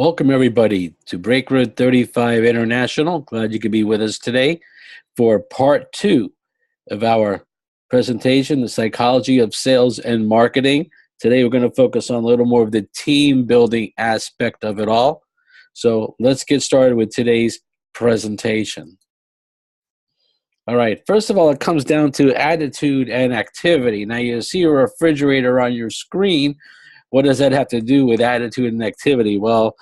Welcome, everybody, to Break Road 35 International. Glad you could be with us today for part two of our presentation, The Psychology of Sales and Marketing. Today, we're going to focus on a little more of the team building aspect of it all. So let's get started with today's presentation. All right, first of all, it comes down to attitude and activity. Now, you see a refrigerator on your screen. What does that have to do with attitude and activity? Well,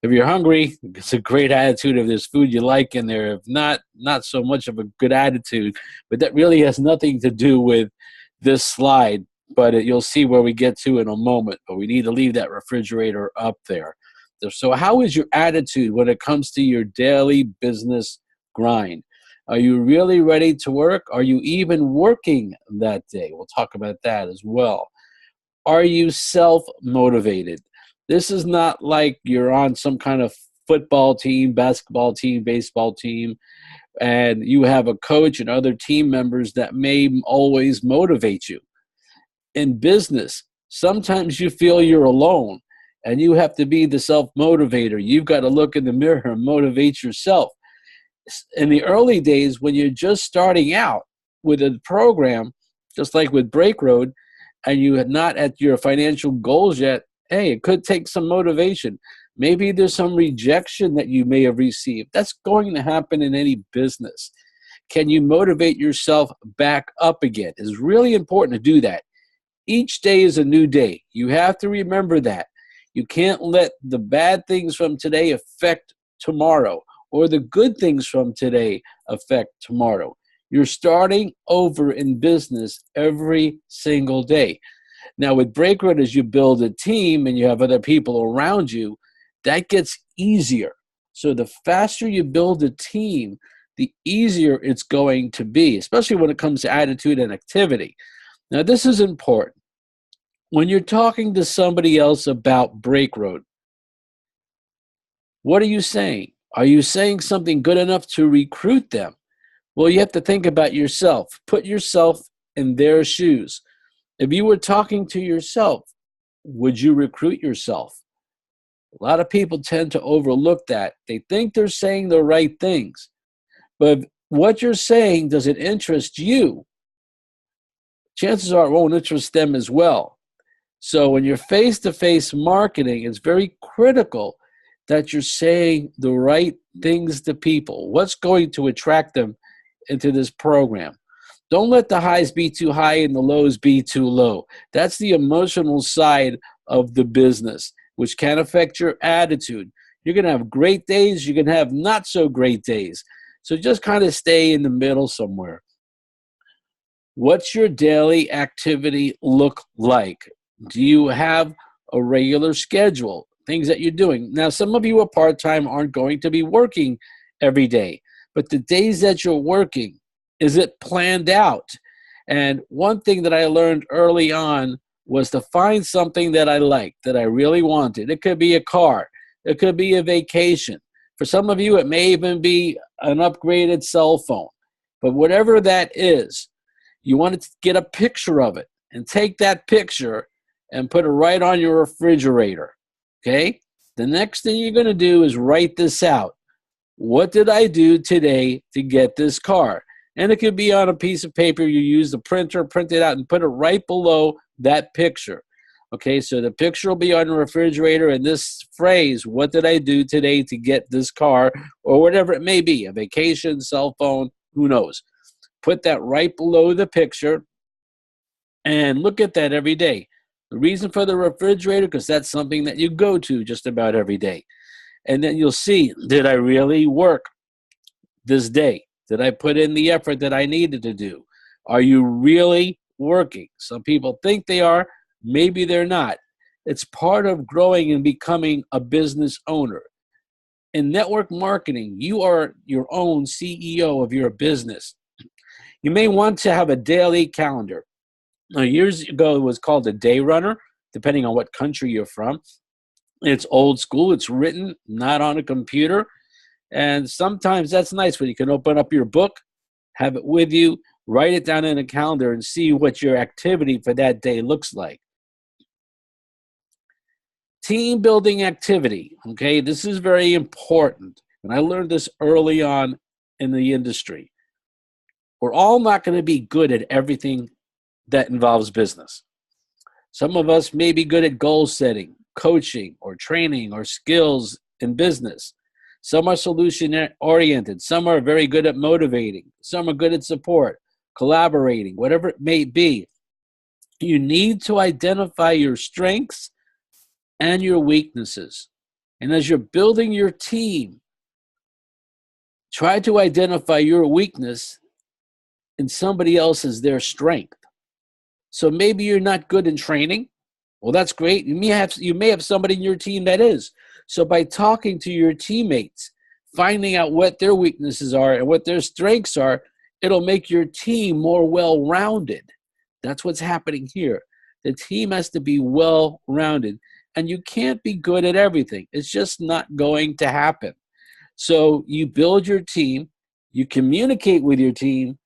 if you're hungry, it's a great attitude if there's food you like in there. If not, not so much of a good attitude. But that really has nothing to do with this slide. But you'll see where we get to in a moment. But we need to leave that refrigerator up there. So how is your attitude when it comes to your daily business grind? Are you really ready to work? Are you even working that day? We'll talk about that as well. Are you self-motivated? This is not like you're on some kind of football team, basketball team, baseball team, and you have a coach and other team members that may always motivate you. In business, sometimes you feel you're alone, and you have to be the self-motivator. You've got to look in the mirror and motivate yourself. In the early days, when you're just starting out with a program, just like with Break Road, and you are not at your financial goals yet, hey, it could take some motivation. Maybe there's some rejection that you may have received. That's going to happen in any business. Can you motivate yourself back up again? It's really important to do that. Each day is a new day. You have to remember that. You can't let the bad things from today affect tomorrow, or the good things from today affect tomorrow. You're starting over in business every single day. Now, with Break Road, as you build a team and you have other people around you, that gets easier. So the faster you build a team, the easier it's going to be, especially when it comes to attitude and activity. Now, this is important. When you're talking to somebody else about Break Road, what are you saying? Are you saying something good enough to recruit them? Well, you have to think about yourself. Put yourself in their shoes. If you were talking to yourself, would you recruit yourself? A lot of people tend to overlook that. They think they're saying the right things. But if what you're saying doesn't interest you, chances are it won't interest them as well. So when you're face-to-face marketing, it's very critical that you're saying the right things to people. What's going to attract them into this program? Don't let the highs be too high and the lows be too low. That's the emotional side of the business, which can affect your attitude. You're going to have great days. You're going to have not so great days. So just kind of stay in the middle somewhere. What's your daily activity look like? Do you have a regular schedule? Things that you're doing. Now, some of you are part-time, aren't going to be working every day. But the days that you're working, is it planned out? And one thing that I learned early on was to find something that I liked, that I really wanted. It could be a car. It could be a vacation. For some of you, it may even be an upgraded cell phone. But whatever that is, you want to get a picture of it and take that picture and put it right on your refrigerator. Okay? The next thing you're going to do is write this out. What did I do today to get this car? And it could be on a piece of paper. You use the printer, print it out, and put it right below that picture. Okay, so the picture will be on the refrigerator, and this phrase, what did I do today to get this car, or whatever it may be, a vacation, cell phone, who knows. Put that right below the picture and look at that every day. The reason for the refrigerator, because that's something that you go to just about every day. And then you'll see, did I really work this day? Did I put in the effort that I needed to do? Are you really working? Some people think they are. Maybe they're not. It's part of growing and becoming a business owner. In network marketing, you are your own CEO of your business. You may want to have a daily calendar. Now, years ago, it was called a day runner, depending on what country you're from. It's old school. It's written, not on a computer. And sometimes that's nice when you can open up your book, have it with you, write it down in a calendar, and see what your activity for that day looks like. Team building activity. Okay, this is very important. And I learned this early on in the industry. We're all not going to be good at everything that involves business. Some of us may be good at goal setting, coaching, or training, or skills in business. Some are solution oriented. Some are very good at motivating. Some are good at support, collaborating, whatever it may be. You need to identify your strengths and your weaknesses. And as you're building your team, try to identify your weakness in somebody else's their strength. So maybe you're not good in training. Well, that's great. You may have somebody in your team that is. So by talking to your teammates, finding out what their weaknesses are and what their strengths are, it'll make your team more well-rounded. That's what's happening here. The team has to be well-rounded, and you can't be good at everything. It's just not going to happen. So you build your team, you communicate with your team,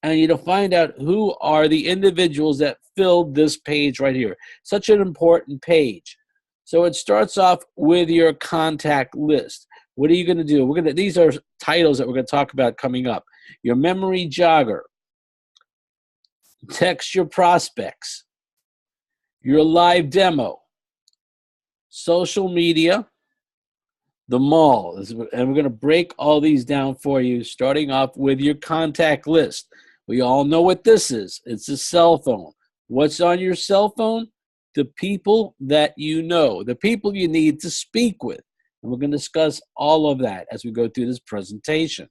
and you to find out who are the individuals that filled this page right here. Such an important page. So it starts off with your contact list. What are you going to do? These are titles that we're going to talk about coming up. Your memory jogger. Text your prospects. Your live demo. Social media. The mall. And we're going to break all these down for you, starting off with your contact list. We all know what this is. It's a cell phone. What's on your cell phone? The people that you know, the people you need to speak with. And we're going to discuss all of that as we go through this presentation.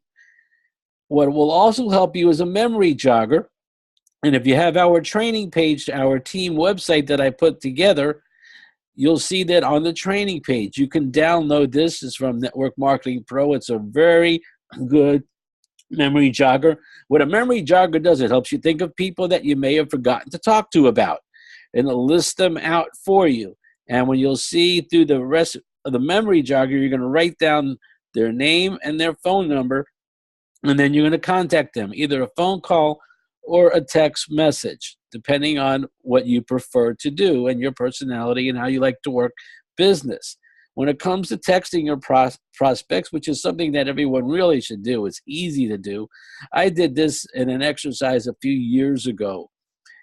What will also help you is a memory jogger. And if you have our training page, our team website that I put together, you'll see that on the training page. You can download this. It's from Network Marketing Pro. It's a very good memory jogger. What a memory jogger does, it helps you think of people that you may have forgotten to talk to about, and it'll list them out for you. And when you'll see through the rest of the memory jogger, you're going to write down their name and their phone number, and then you're going to contact them, either a phone call or a text message, depending on what you prefer to do and your personality and how you like to work business. When it comes to texting your prospects, which is something that everyone really should do, it's easy to do. I did this in an exercise a few years ago,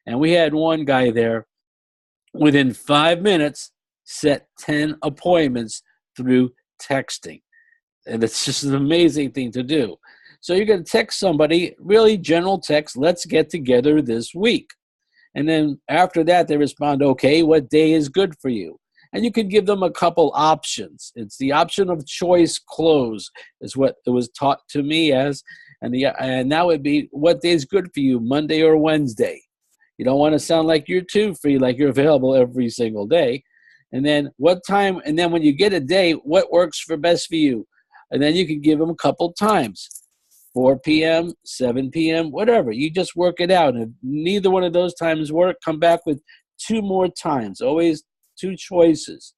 and we had one guy there, within 5 minutes, set 10 appointments through texting. And it's just an amazing thing to do. So you're going to text somebody, really general text, let's get together this week. And then after that, they respond, okay, what day is good for you? And you can give them a couple options. It's the option of choice close is what it was taught to me as. And that would be, what day is good for you, Monday or Wednesday? You don't want to sound like you're too free, like you're available every single day. And then what time, and then when you get a day, what works for best for you? And then you can give them a couple times, 4 p.m., 7 p.m., whatever. You just work it out. And if neither one of those times work, come back with 2 more times, always 2 choices.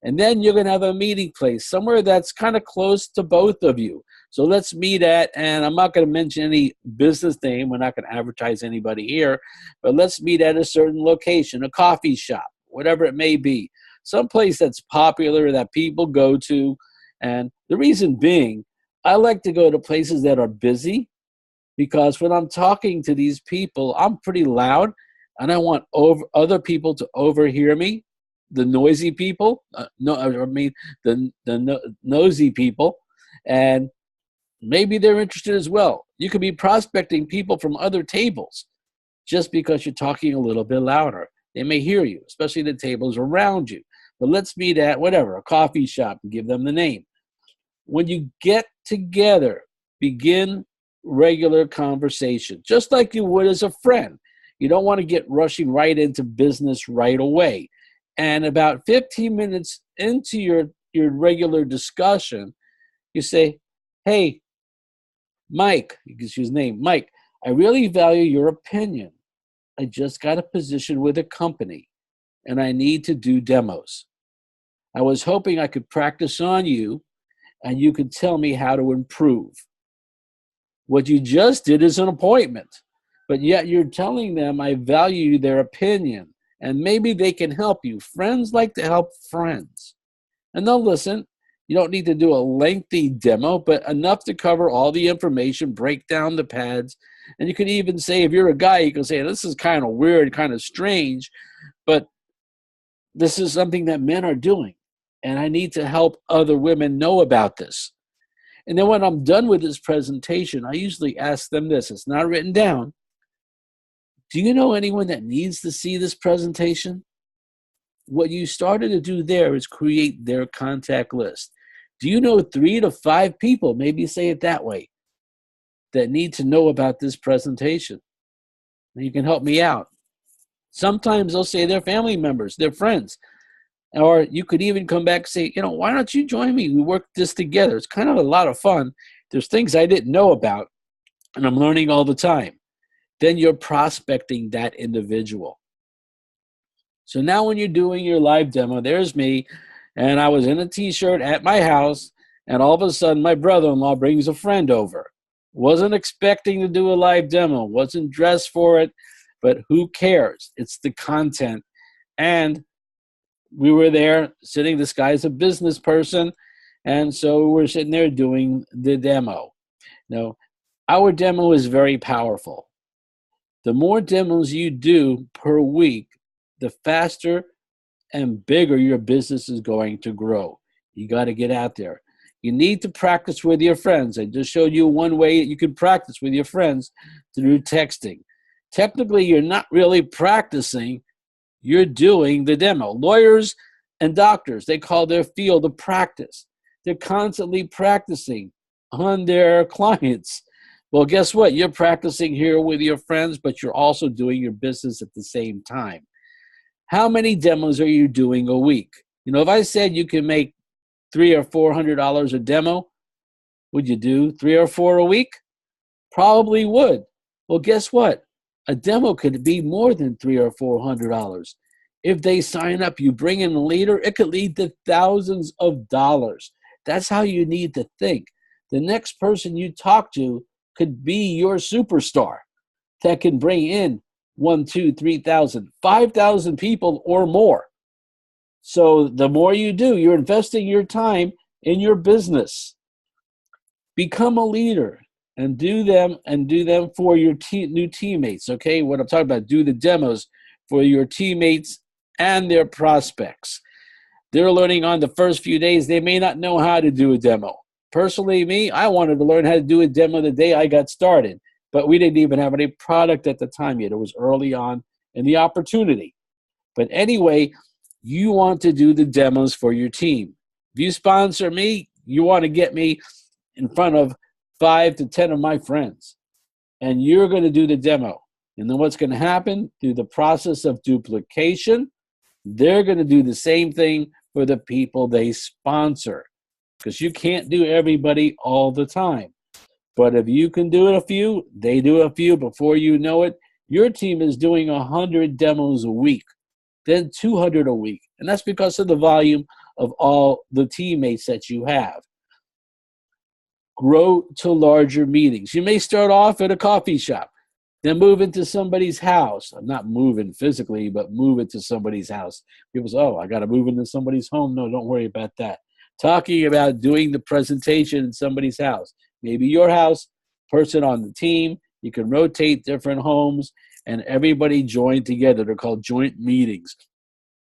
And then you're going to have a meeting place somewhere that's kind of close to both of you. So let's meet at, and I'm not going to mention any business name. We're not going to advertise anybody here, but let's meet at a certain location, a coffee shop, whatever it may be, someplace that's popular that people go to. And the reason being, I like to go to places that are busy, because when I'm talking to these people, I'm pretty loud, and I want other people to overhear me. The noisy people, the nosy people, and maybe they're interested as well. You could be prospecting people from other tables just because you're talking a little bit louder. They may hear you, especially the tables around you. But let's meet at whatever, a coffee shop, and give them the name. When you get together, begin regular conversation, just like you would as a friend. You don't want to get rushing right into business right away. And about 15 minutes into your regular discussion, you say, hey, Mike, you can use his name, Mike, I really value your opinion. I just got a position with a company, and I need to do demos. I was hoping I could practice on you, and you could tell me how to improve. What you just did is an appointment, but yet you're telling them I value their opinion, and maybe they can help you. Friends like to help friends, and they'll listen. You don't need to do a lengthy demo, but enough to cover all the information, break down the pads. And you can even say, if you're a guy, you can say, this is kind of weird, kind of strange, but this is something that men are doing. And I need to help other women know about this. And then when I'm done with this presentation, I usually ask them this. It's not written down. Do you know anyone that needs to see this presentation? What you started to do there is create their contact list. Do you know 3 to 5 people, maybe say it that way, that need to know about this presentation? And you can help me out. Sometimes they'll say they're family members, they're friends. Or you could even come back and say, why don't you join me? We work this together. It's kind of a lot of fun. There's things I didn't know about, and I'm learning all the time. Then you're prospecting that individual. So now when you're doing your live demo, there's me, and I was in a t-shirt at my house, and all of a sudden my brother-in-law brings a friend over. Wasn't expecting to do a live demo, wasn't dressed for it, but who cares? It's the content. And we were there sitting, this guy's a business person, and so we're sitting there doing the demo. Now, our demo is very powerful. The more demos you do per week, the faster and bigger your business is going to grow. You got to get out there. You need to practice with your friends. I just showed you one way that you can practice with your friends through texting. Technically, you're not really practicing. You're doing the demo. Lawyers and doctors, they call their field a practice. They're constantly practicing on their clients. Well, guess what? You're practicing here with your friends, but you're also doing your business at the same time. How many demos are you doing a week? If I said you can make $300 or $400 a demo, would you do 3 or 4 a week? Probably would. Well, guess what? A demo could be more than $300 or $400. If they sign up, you bring in a leader, it could lead to thousands of dollars. That's how you need to think. The next person you talk to could be your superstar that can bring in 1, 2, 3,000, 5,000 people or more. So the more you do, you're investing your time in your business. Become a leader and do them for your new teammates. Okay, what I'm talking about, do the demos for your teammates and their prospects. They're learning on the first few days. They may not know how to do a demo. Personally, me, I wanted to learn how to do a demo the day I got started, but we didn't even have any product at the time yet. It was early on in the opportunity. But anyway, you want to do the demos for your team. If you sponsor me, you want to get me in front of 5 to 10 of my friends, and you're going to do the demo. And then what's going to happen through the process of duplication, they're going to do the same thing for the people they sponsor, because you can't do everybody all the time. But if you can do it a few, they do a few. Before you know it, your team is doing 100 demos a week, then 200 a week. And that's because of the volume of all the teammates that you have. Grow to larger meetings. You may start off at a coffee shop, then move into somebody's house. I'm not moving physically, but move into somebody's house. People say, I got to move into somebody's home. No, don't worry about that. Talking about doing the presentation in somebody's house. Maybe your house, person on the team. You can rotate different homes and everybody join together. They're called joint meetings,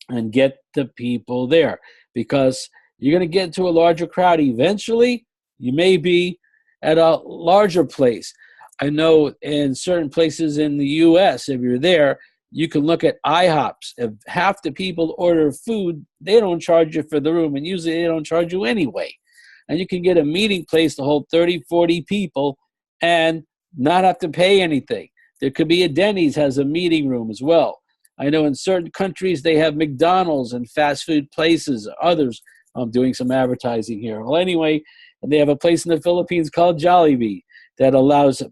and get the people there, because you're going to get to a larger crowd. Eventually, you may be at a larger place. I know in certain places in the U.S., if you're there, you can look at IHOPs. If half the people order food, they don't charge you for the room, and usually they don't charge you anyway. And you can get a meeting place to hold 30, 40 people and not have to pay anything. There could be a Denny's has a meeting room as well. I know in certain countries they have McDonald's and fast food places. Others, I'm doing some advertising here. Well, anyway, they have a place in the Philippines called Jollibee that allows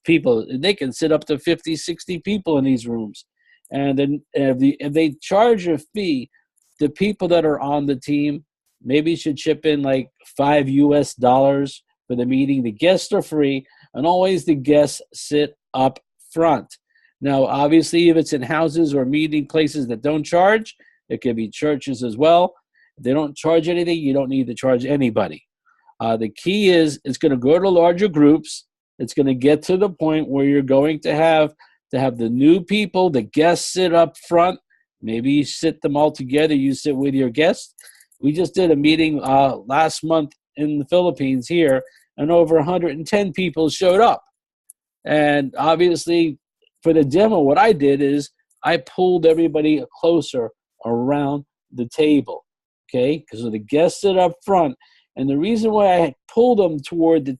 people, they can sit up to 50, 60 people in these rooms. And then if they charge a fee, the people that are on the team maybe should chip in like $5 for the meeting. The guests are free, and always the guests sit up front. Now, obviously, if it's in houses or meeting places that don't charge, it could be churches as well. If they don't charge anything, you don't need to charge anybody. The key is it's going to go to larger groups. It's going to get to the point where you're going to have the new people, the guests sit up front. Maybe you sit them all together. You sit with your guests. We just did a meeting last month in the Philippines here, and over 110 people showed up. And obviously, for the demo, what I did is I pulled everybody closer around the table, okay? Because the guests sit up front. And the reason why I pulled them toward the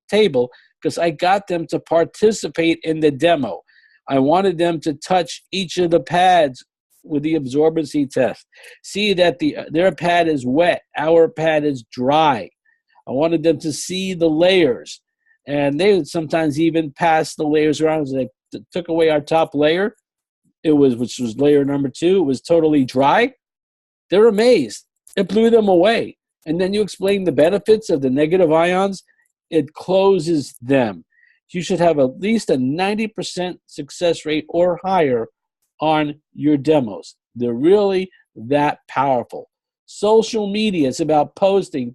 table, because I got them to participate in the demo. I wanted them to touch each of the pads with the absorbency test. See that their pad is wet, our pad is dry. I wanted them to see the layers. And they would sometimes even pass the layers around. So they took away our top layer, which was layer number 2. It was totally dry. They're amazed. It blew them away. And then you explain the benefits of the negative ions. It closes them. You should have at least a 90% success rate or higher on your demos. They're really that powerful. Social media is about posting.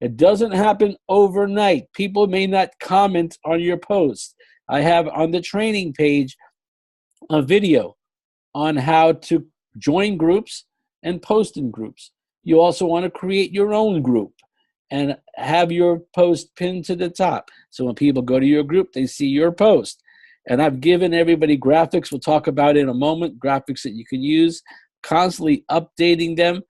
It doesn't happen overnight. People may not comment on your posts. I have on the training page a video on how to join groups and post in groups. You also want to create your own group and have your post pinned to the top. So when people go to your group, they see your post. And I've given everybody graphics. We'll talk about in a moment, graphics that you can use, constantly updating them.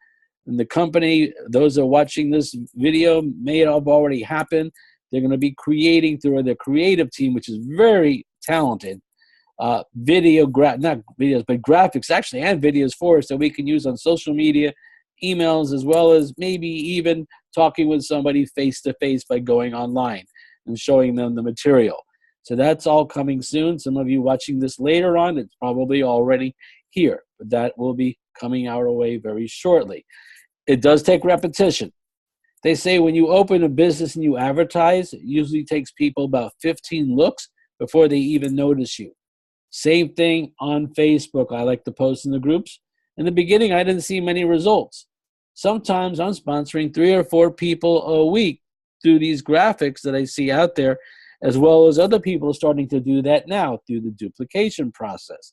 And the company, those that are watching this video, may have already happened. They're going to be creating through their creative team, which is very talented, not videos, but graphics actually, and videos for us that we can use on social media, emails, as well as maybe even talking with somebody face-to-face by going online and showing them the material. So that's all coming soon. Some of you watching this later on, it's probably already here, but that will be coming our way very shortly. It does take repetition. They say when you open a business and you advertise, it usually takes people about 15 looks before they even notice you. Same thing on Facebook. I like to post in the groups. In the beginning, I didn't see many results. Sometimes I'm sponsoring 3 or 4 people a week through these graphics that I see out there, as well as other people starting to do that now through the duplication process.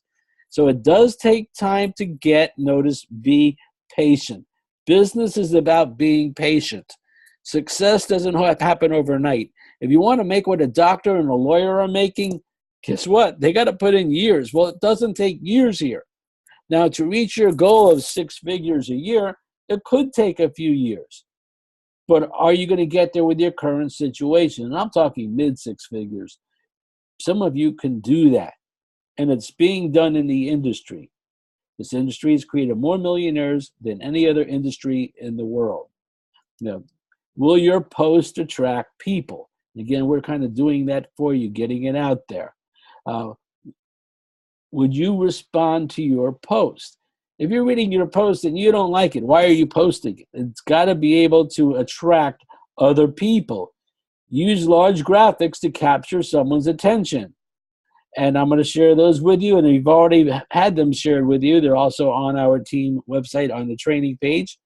So it does take time to get noticed. Be patient. Business is about being patient. Success doesn't happen overnight. If you want to make what a doctor and a lawyer are making, guess what? They got to put in years. Well, it doesn't take years here. Now, to reach your goal of 6 figures a year, it could take a few years. But are you going to get there with your current situation? And I'm talking mid-6 figures. Some of you can do that. And it's being done in the industry. This industry has created more millionaires than any other industry in the world. Now, will your post attract people? Again, we're kind of doing that for you, getting it out there. Would you respond to your post? If you're reading your post and you don't like it, why are you posting it? It's got to be able to attract other people. Use large graphics to capture someone's attention. And I'm going to share those with you. And we've already had them shared with you. They're also on our team website on the training page.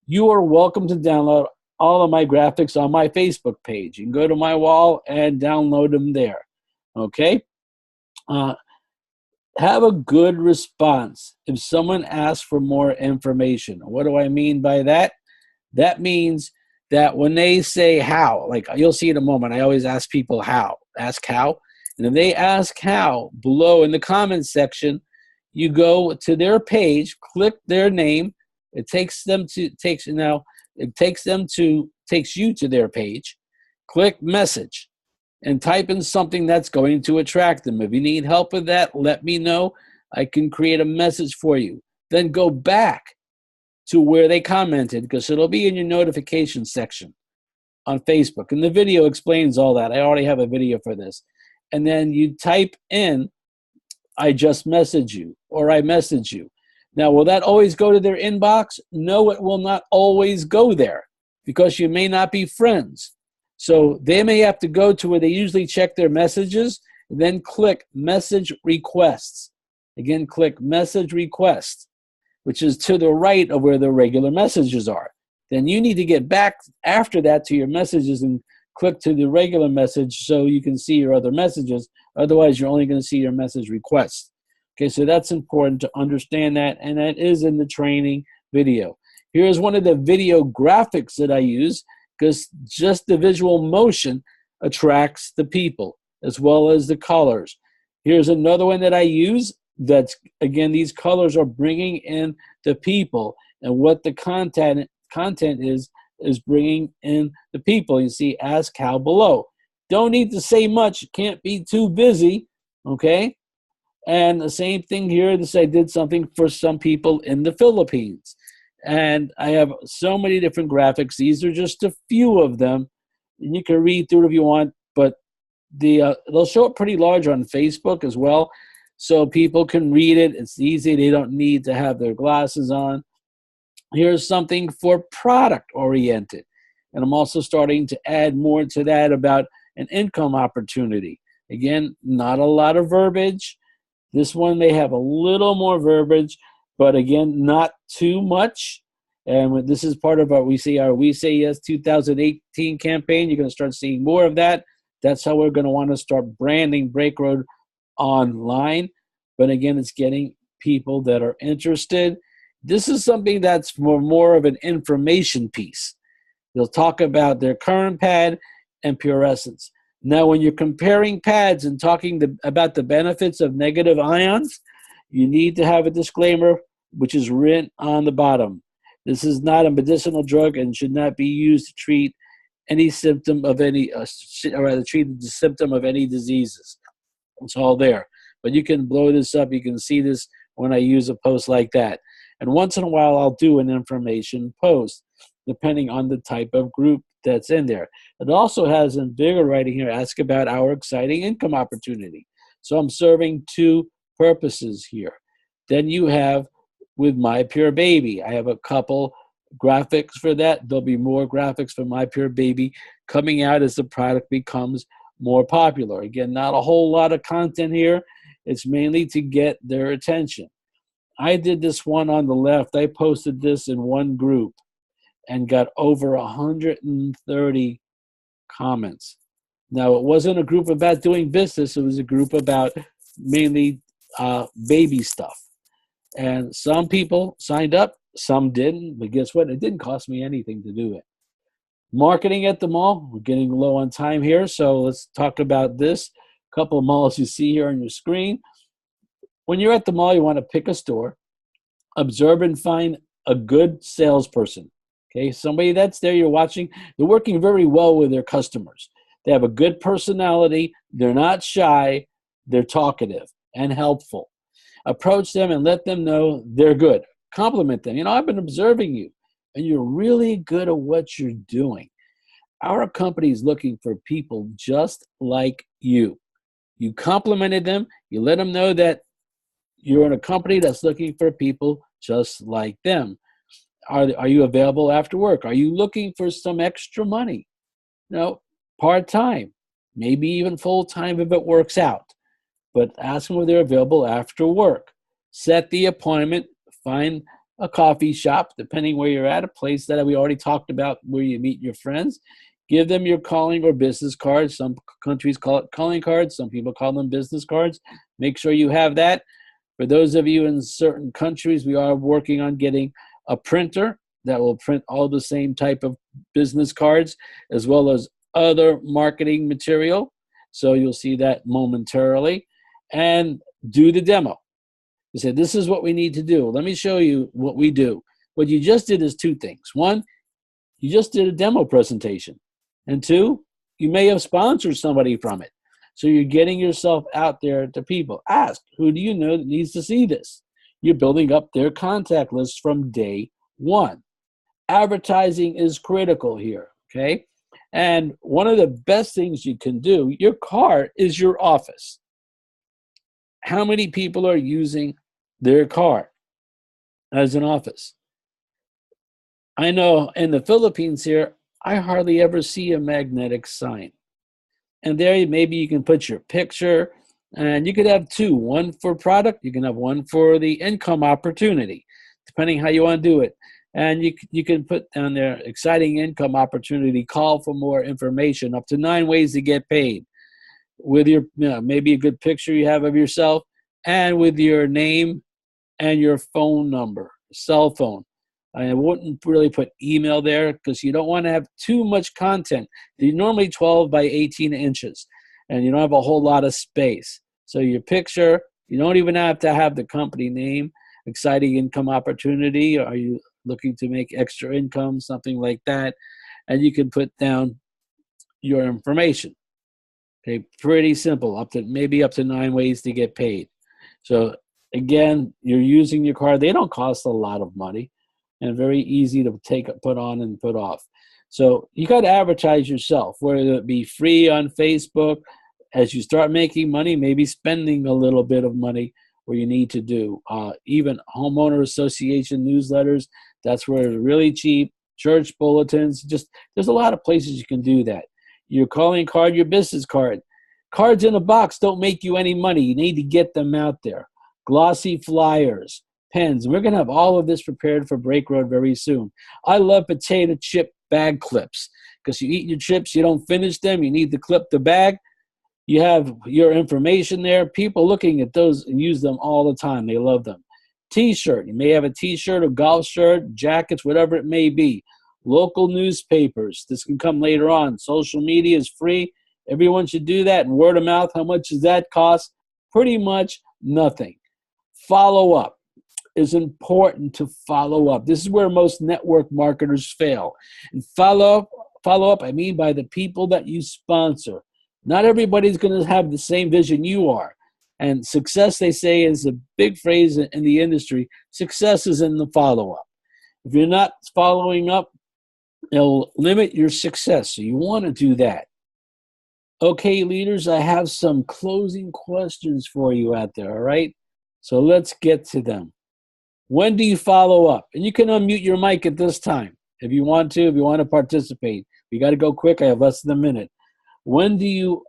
You are welcome to download all of my graphics on my Facebook page. You can go to my wall and download them there. Okay? Have a good response if someone asks for more information. What do I mean by that? That means that when they say how, like you'll see in a moment, I always ask people how. Ask how. And if they ask how, below in the comments section, you go to their page, click their name. It takes you to their page. Click message and type in something that's going to attract them. If you need help with that, let me know. I can create a message for you. Then go back to where they commented, because it'll be in your notification section on Facebook. And the video explains all that. I already have a video for this. And then you type in, I just messaged you, or I messaged you. Now, will that always go to their inbox? No, it will not always go there, because you may not be friends. So they may have to go to where they usually check their messages, Then click message requests. Again, click message request, which is to the right of where the regular messages are. Then you need to get back after that to your messages and click to the regular message so you can see your other messages. Otherwise, you're only going to see your message requests. Okay, so that's important to understand that, and that is in the training video. Here's one of the video graphics that I use, because just the visual motion attracts the people as well as the colors. Here's another one that I use. That's, again, these colors are bringing in the people, and what the content is bringing in the people. You see Ask How below. Don't need to say much. Can't be too busy, okay? And the same thing here. This, I did something for some people in the Philippines. And I have so many different graphics. These are just a few of them. And you can read through it if you want, but they'll show up pretty large on Facebook as well, so people can read it. It's easy. They don't need to have their glasses on. Here's something for product-oriented. And I'm also starting to add more to that about an income opportunity. Again, not a lot of verbiage. This one may have a little more verbiage, but again, not too much. And this is part of our We Say Yes 2018 campaign. You're going to start seeing more of that. That's how we're going to want to start branding BreakRoad online. But again, it's getting people that are interested. This is something that's more of an information piece. They'll talk about their current pad and Pure Essence. Now, when you're comparing pads and talking about the benefits of negative ions, you need to have a disclaimer, which is written on the bottom. This is not a medicinal drug and should not be used to treat any symptom of any, or rather treat the symptom of any diseases. It's all there. But you can blow this up. You can see this when I use a post like that. And once in a while, I'll do an information post, depending on the type of group that's in there. It also has in bigger writing here, ask about our exciting income opportunity. So I'm serving two purposes here. Then you have with My Pure Baby. I have a couple graphics for that. There'll be more graphics for My Pure Baby coming out as the product becomes more popular. Again, not a whole lot of content here. It's mainly to get their attention. I did this one on the left. I posted this in one group and got over 130 comments. Now, it wasn't a group about doing business. It was a group about mainly baby stuff. And some people signed up, some didn't. But guess what? It didn't cost me anything to do it. Marketing at the mall. We're getting low on time here, so let's talk about this. A couple of malls you see here on your screen. When you're at the mall, you want to pick a store, observe and find a good salesperson. Okay, somebody that's there, you're watching, they're working very well with their customers. They have a good personality, they're not shy, they're talkative and helpful. Approach them and let them know they're good. Compliment them. You know, I've been observing you, and you're really good at what you're doing. Our company is looking for people just like you. You complimented them, you let them know that you're in a company that's looking for people just like them. Are you available after work? Are you looking for some extra money? No, part-time, maybe even full-time if it works out. But ask them if they're available after work. Set the appointment, find a coffee shop, depending where you're at, a place that we already talked about where you meet your friends. Give them your calling or business cards. Some countries call it calling cards. Some people call them business cards. Make sure you have that. For those of you in certain countries, we are working on getting a printer that will print all the same type of business cards as well as other marketing material. So you'll see that momentarily. And do the demo. You say, this is what we need to do. Let me show you what we do. What you just did is two things. One, you just did a demo presentation. And two, you may have sponsored somebody from it. So you're getting yourself out there to people. Ask, who do you know that needs to see this? You're building up their contact list from day one. Advertising is critical here, okay? And one of the best things you can do, your car is your office. How many people are using their car as an office? I know in the Philippines here, I hardly ever see a magnetic sign. And there, maybe you can put your picture, and you could have two, one for product, you can have one for the income opportunity, depending how you want to do it. And you can put down there, exciting income opportunity, call for more information, up to 9 ways to get paid, with your, maybe a good picture you have of yourself, and with your name and your phone number, cell phone. I wouldn't really put email there because you don't want to have too much content. You're normally 12 by 18 inches, and you don't have a whole lot of space. So your picture, you don't even have to have the company name, exciting income opportunity. Are you looking to make extra income, something like that? And you can put down your information. Okay, pretty simple, maybe up to 9 ways to get paid. So again, you're using your card. They don't cost a lot of money, and very easy to put on and put off. So you got to advertise yourself, whether it be free on Facebook. As you start making money, maybe spending a little bit of money where you need to do. Even homeowner association newsletters, that's where it's really cheap. Church bulletins, just there's a lot of places you can do that. Your calling card, your business card. Cards in a box don't make you any money. You need to get them out there. Glossy flyers, pens. We're going to have all of this prepared for Break Road very soon. I love potato chip bag clips because you eat your chips, you don't finish them, you need to clip the bag. You have your information there. People looking at those and use them all the time. They love them. T-shirt. You may have a T-shirt, a golf shirt, jackets, whatever it may be. Local newspapers. This can come later on. Social media is free. Everyone should do that. And word of mouth, how much does that cost? Pretty much nothing. Follow up. Is important to follow up. This is where most network marketers fail. And follow up, I mean by the people that you sponsor. Not everybody's going to have the same vision you are. And success, they say, is a big phrase in the industry. Success is in the follow-up. If you're not following up, it'll limit your success. So you want to do that. Okay, leaders, I have some closing questions for you out there, all right? So let's get to them. When do you follow up? And you can unmute your mic at this time if you want to participate. You got to go quick. I have less than a minute. When do you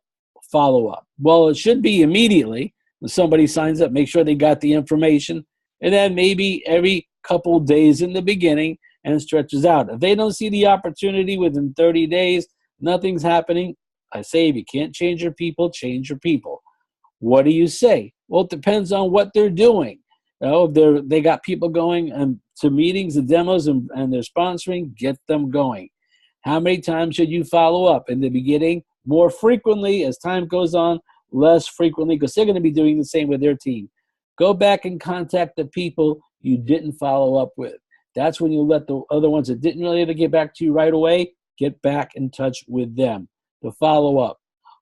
follow up? Well, it should be immediately when somebody signs up. Make sure they got the information. And then maybe every couple days in the beginning, and stretches out. If they don't see the opportunity within 30 days, nothing's happening. I say if you can't change your people, change your people. What do you say? Well, it depends on what they're doing. You know, they got people going to meetings and demos and they're sponsoring, get them going. How many times should you follow up? In the beginning, more frequently. As time goes on, less frequently, because they're going to be doing the same with their team. Go back and contact the people you didn't follow up with. That's when you let the other ones that didn't really ever get back to you right away, get back in touch with them to follow up.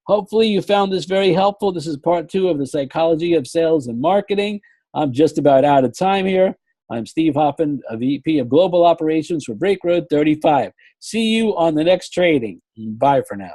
Hopefully you found this very helpful. This is part 2 of the Psychology of Sales and Marketing. I'm just about out of time here. I'm Steve Hoffman, a VP of Global Operations for Break Road 35. See you on the next trading. Bye for now.